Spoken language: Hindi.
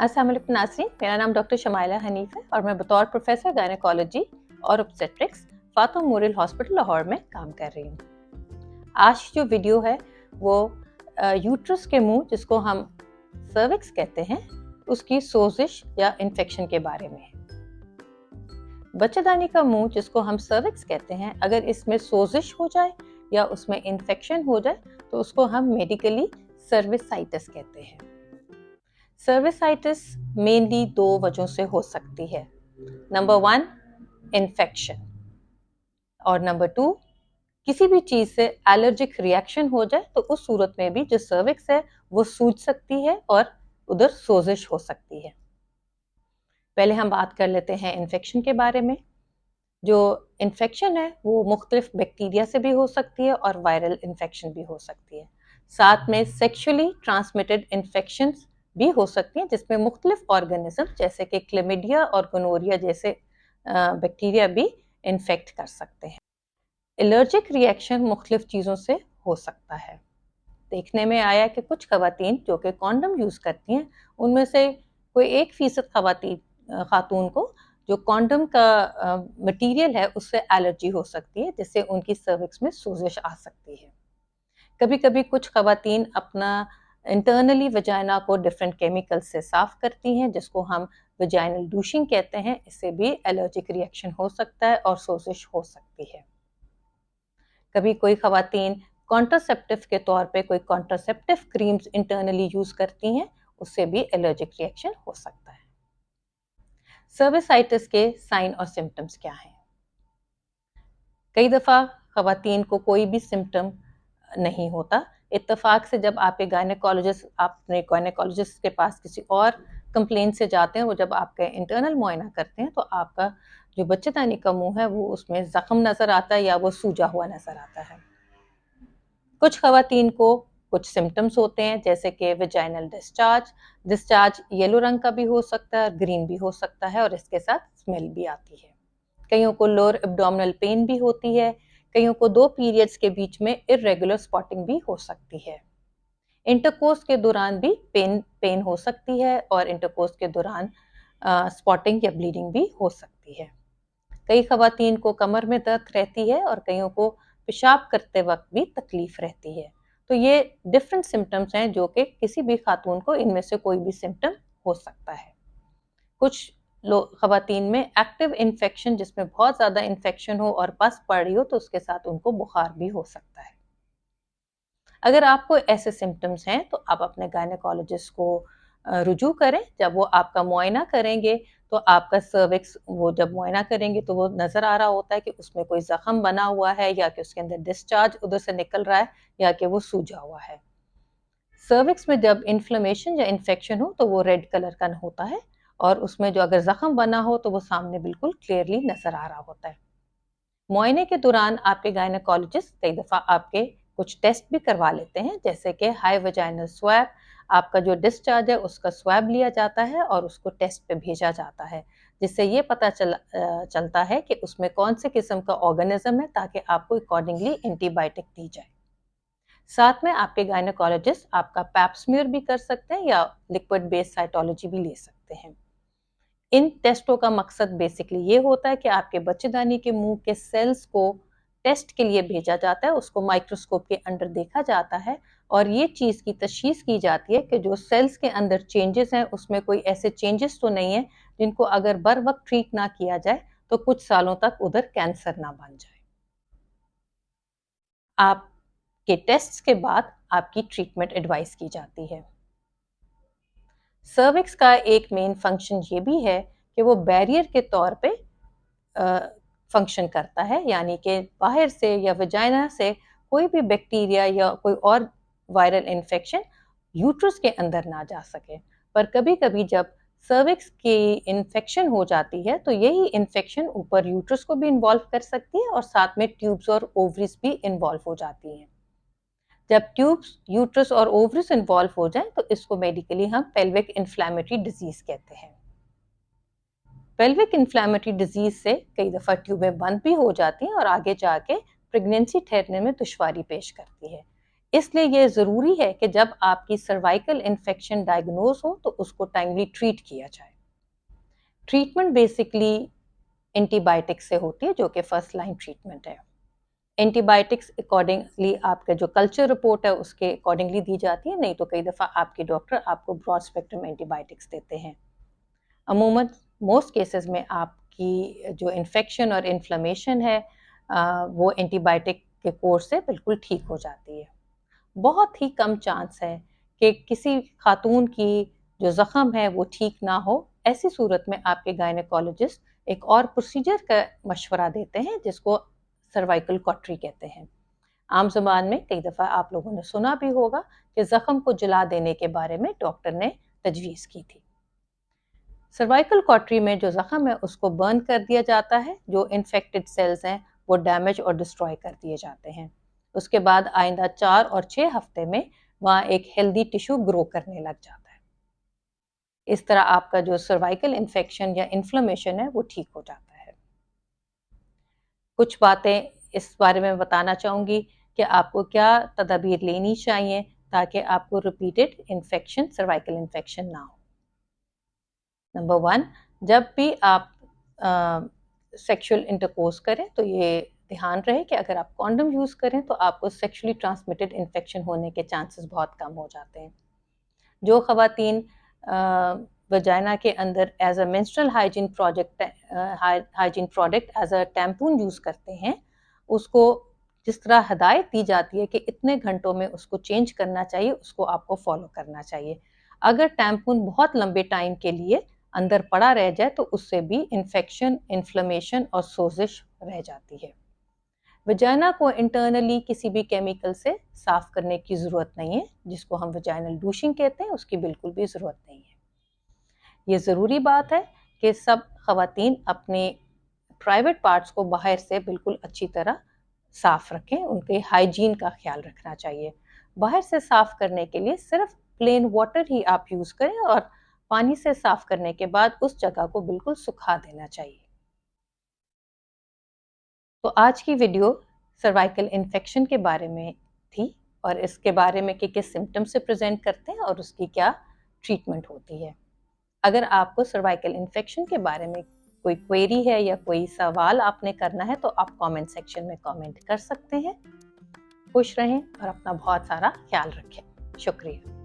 अस्सलाम वालेकुम नाज़रीन, मेरा नाम डॉक्टर शमाइला हनीफ है और मैं बतौर प्रोफेसर गायनेकोलॉजी और obstetrics Fatima memorial hospital Lahore में काम कर रही हूँ। आज जो वीडियो है वो यूट्रस के मुंह, जिसको हम सर्विक्स कहते हैं, उसकी सोजिश या इन्फेक्शन के बारे में है। बच्चेदानी का मुंह, जिसको हम सर्विक्स कहते हैं, अगर इसमें सोजिश हो जाए या उसमें इन्फेक्शन हो जाए तो उसको हम मेडिकली सर्विसाइटिस कहते हैं। सर्विसाइटिस मेनली दो वजहों से हो सकती है। नंबर 1, इन्फेक्शन, और नंबर 2, किसी भी चीज से एलर्जिक रिएक्शन हो जाए तो उस सूरत में भी जो सर्विक्स है वो सूज सकती है और उधर सोजिश हो सकती है। पहले हम बात कर लेते हैं इन्फेक्शन के बारे में। जो इन्फेक्शन है वो मुख्तलिफ बैक्टीरिया से भी हो सकती है और वायरल इन्फेक्शन भी हो सकती है। साथ में सेक्शुअली ट्रांसमिटेड इन्फेक्शंस भी हो सकती हैं, जिसमें मुख्तलिफ ऑर्गेनिज्म जैसे कि क्लेमिडिया और गोनोरिया जैसे बैक्टीरिया भी इन्फेक्ट कर सकते हैं। एलर्जिक रिएक्शन मुख्तलिफ चीज़ों से हो सकता है। देखने में आया कि कुछ खवातीन जो कि कॉन्डम यूज़ करती हैं, उनमें से कोई 1% खातून को जो कॉन्डम का मटेरियल है उससे एलर्जी हो सकती है, जिससे उनकी सर्विक्स में सोजिश आ सकती है। कभी कभी कुछ खवातीन अपना इंटरनली वजाइना को डिफरेंट केमिकल से साफ करती हैं, जिसको हम वजाइनल डूशिंग कहते हैं। इससे भी एलर्जिक रिएक्शन हो सकता है और सोजिश हो सकती है। कभी कोई खवातीन कॉन्ट्रासेप्टिव के तौर पे कोई कॉन्ट्रासेप्टिव क्रीम्स इंटरनली यूज करती हैं, उससे भी एलर्जिक रिएक्शन हो सकता है। सर्विसाइटिस के साइन और सिम्टम्स क्या हैं? कई दफ़ा खवातीन को कोई भी सिम्टम नहीं होता। इत्तेफाक से जब आपके गायनेकोलॉजिस्ट के पास किसी और कंप्लेंट से जाते हैं, वो जब आपका इंटरनल मुआयना करते हैं तो आपका जो बच्चेदानी का मुंह है वो उसमें जख्म नज़र आता है या वो सूजा हुआ नज़र आता है। कुछ खवातीन को कुछ सिम्टम्स होते हैं, जैसे कि वेजाइनल डिस्चार्ज येलो रंग का भी हो सकता है और ग्रीन भी हो सकता है, और इसके साथ स्मेल भी आती है। कईयों को लोअर एब्डोमिनल पेन भी होती है। कईयों को 2 पीरियड्स के बीच में इरेगुलर स्पॉटिंग भी हो सकती है। इंटरकोर्स के दौरान भी पेन हो सकती है और इंटरकोर्स के दौरान स्पॉटिंग या ब्लीडिंग भी हो सकती है। कई खवातीन को कमर में दर्द रहती है और कईयों को पेशाब करते वक्त भी तकलीफ रहती है। तो ये डिफरेंट सिम्टम्स हैं जो कि किसी भी खातून को इनमें से कोई भी सिम्टम हो सकता है। कुछ खवातीन में एक्टिव इन्फेक्शन, जिसमें बहुत ज़्यादा इन्फेक्शन हो और पस पड़ रही हो, तो उसके साथ उनको बुखार भी हो सकता है। अगर आपको ऐसे सिम्टम्स हैं तो आप अपने गायनेकोलॉजिस्ट को रुजू करें। जब वो आपका मुआयना करेंगे तो आपका सर्विक्स वो जब मुआयना करेंगे तो वो नज़र आ रहा होता है कि उसमें कोई ज़ख्म बना हुआ है या कि उसके अंदर डिस्चार्ज उधर से निकल रहा है या कि वो सूजा हुआ है। सर्विक्स में जब इन्फ्लेमेशन या इन्फेक्शन हो तो वो रेड कलर का होता है, और उसमें जो अगर ज़ख्म बना हो तो वो सामने बिल्कुल क्लियरली नज़र आ रहा होता है। मुआयने के दौरान आपके गायनेकोलॉजिस्ट कई दफ़ा आपके कुछ टेस्ट भी करवा लेते हैं, जैसे कि हाई वजाइनल स्वैब। आपका जो डिस्चार्ज है उसका स्वैब लिया जाता है और उसको टेस्ट पे भेजा जाता है, जिससे ये पता चलता है कि उसमें कौन से किस्म का ऑर्गेनिज्म है, ताकि आपको अकॉर्डिंगली एंटीबायोटिक दी जाए। साथ में आपके गायनेकोलॉजिस्ट आपका पैप स्मीयर भी कर सकते हैं या लिक्विड बेस्ड साइटोलॉजी भी ले सकते हैं। इन टेस्टों का मकसद बेसिकली ये होता है कि आपके बच्चेदानी के मुंह के सेल्स को टेस्ट के लिए भेजा जाता है, उसको माइक्रोस्कोप के अंदर देखा जाता है और ये चीज़ की तशखीस की जाती है कि जो सेल्स के अंदर चेंजेस हैं उसमें कोई ऐसे चेंजेस तो नहीं है जिनको अगर बर वक्त ट्रीट ना किया जाए तो कुछ सालों तक उधर कैंसर ना बन जाए। आपके टेस्ट के बाद आपकी ट्रीटमेंट एडवाइस की जाती है। सर्विक्स का एक मेन फंक्शन ये भी है कि वो बैरियर के तौर पे फंक्शन करता है, यानी कि बाहर से या वजाइना से कोई भी बैक्टीरिया या कोई और वायरल इन्फेक्शन यूट्रस के अंदर ना जा सके। पर कभी कभी जब सर्विक्स की इन्फेक्शन हो जाती है तो यही इन्फेक्शन ऊपर यूट्रस को भी इन्वॉल्व कर सकती है और साथ में ट्यूब्स और ओवरीज भी इन्वॉल्व हो जाती हैं। जब ट्यूब्स, यूट्रस और ओवरीज इन्वॉल्व हो जाएं तो इसको मेडिकली हम पेल्विक इन्फ्लेमेटरी डिजीज कहते हैं। पेल्विक इन्फ्लेमेटरी डिजीज से कई दफ़ा ट्यूबें बंद भी हो जाती हैं और आगे जाके प्रेगनेंसी ठहरने में दुश्वारी पेश करती है। इसलिए ये ज़रूरी है कि जब आपकी सर्वाइकल इन्फेक्शन डायग्नोज हो तो उसको टाइमली ट्रीट किया जाए। ट्रीटमेंट बेसिकली एंटीबायोटिक्स से होती है, जो कि फर्स्ट लाइन ट्रीटमेंट है। एंटीबायोटिक्स अकॉर्डिंगली आपका जो कल्चर रिपोर्ट है उसके अकॉर्डिंगली दी जाती है, नहीं तो कई दफ़ा आपके डॉक्टर आपको ब्रॉड स्पेक्ट्रम एंटीबायोटिक्स देते हैं। अमूमन मोस्ट केसेस में आपकी जो इन्फेक्शन और इन्फ्लेमेशन है वो एंटीबायोटिक के कोर्स से बिल्कुल ठीक हो जाती है। बहुत ही कम चांस है कि किसी खातून की जो ज़ख़म है वो ठीक ना हो। ऐसी सूरत में आपके गायनेकोलॉजिस्ट एक और प्रोसीजर का मशवरा देते हैं जिसको सर्वाइकल कॉटरी कहते हैं। आम ज़बान में कई दफ़ा आप लोगों ने सुना भी होगा कि ज़ख़म को जला देने के बारे में डॉक्टर ने तजवीज़ की थी। सर्वाइकल कॉटरी में जो ज़ख़म है उसको बर्न कर दिया जाता है, जो इन्फेक्टेड सेल्स हैं वो डैमेज और डिस्ट्रॉय कर दिए जाते हैं। उसके बाद आइंदा 4 और 6 हफ्ते में वहाँ एक हेल्दी टिश्यू ग्रो करने लग जाता है। इस तरह आपका जो सर्वाइकल इन्फेक्शन या इन्फ्लेमेशन है वो ठीक हो जाता है। कुछ बातें इस बारे में बताना चाहूँगी कि आपको क्या तदाबीर लेनी चाहिए ताकि आपको रिपीटेड इन्फेक्शन, सर्वाइकल इन्फेक्शन ना हो। नंबर 1, जब भी आप सेक्सुअल इंटरकोर्स करें तो ये ध्यान रहे कि अगर आप कॉन्डम यूज़ करें तो आपको सेक्सुअली ट्रांसमिटेड इन्फेक्शन होने के चांसेस बहुत कम हो जाते हैं। जो ख़वातीन वजाइना के अंदर as a menstrual hygiene product as a tampon use करते हैं, उसको जिस तरह हदायत दी जाती है कि इतने घंटों में उसको चेंज करना चाहिए, उसको आपको फॉलो करना चाहिए। अगर टैम्पून बहुत लंबे टाइम के लिए अंदर पड़ा रह जाए तो उससे भी इन्फेक्शन, इन्फ्लेमेशन और सोजिश रह जाती है। वजाइना को इंटरनली किसी भी केमिकल से साफ करने की ज़रूरत नहीं है, जिसको हम वजाइनल डूशिंग कहते हैं, उसकी बिल्कुल भी ज़रूरत नहीं है। ये ज़रूरी बात है कि सब ख़वातीन अपने प्राइवेट पार्ट्स को बाहर से बिल्कुल अच्छी तरह साफ रखें, उनके हाइजीन का ख्याल रखना चाहिए। बाहर से साफ करने के लिए सिर्फ प्लेन वाटर ही आप यूज़ करें और पानी से साफ करने के बाद उस जगह को बिल्कुल सुखा देना चाहिए। तो आज की वीडियो सर्वाइकल इन्फेक्शन के बारे में थी और इसके बारे में कि किस सिम्टम से प्रेजेंट करते हैं और उसकी क्या ट्रीटमेंट होती है। अगर आपको सर्वाइकल इन्फेक्शन के बारे में कोई क्वेरी है या कोई सवाल आपने करना है तो आप कमेंट सेक्शन में कमेंट कर सकते हैं। खुश रहें और अपना बहुत सारा ख्याल रखें। शुक्रिया।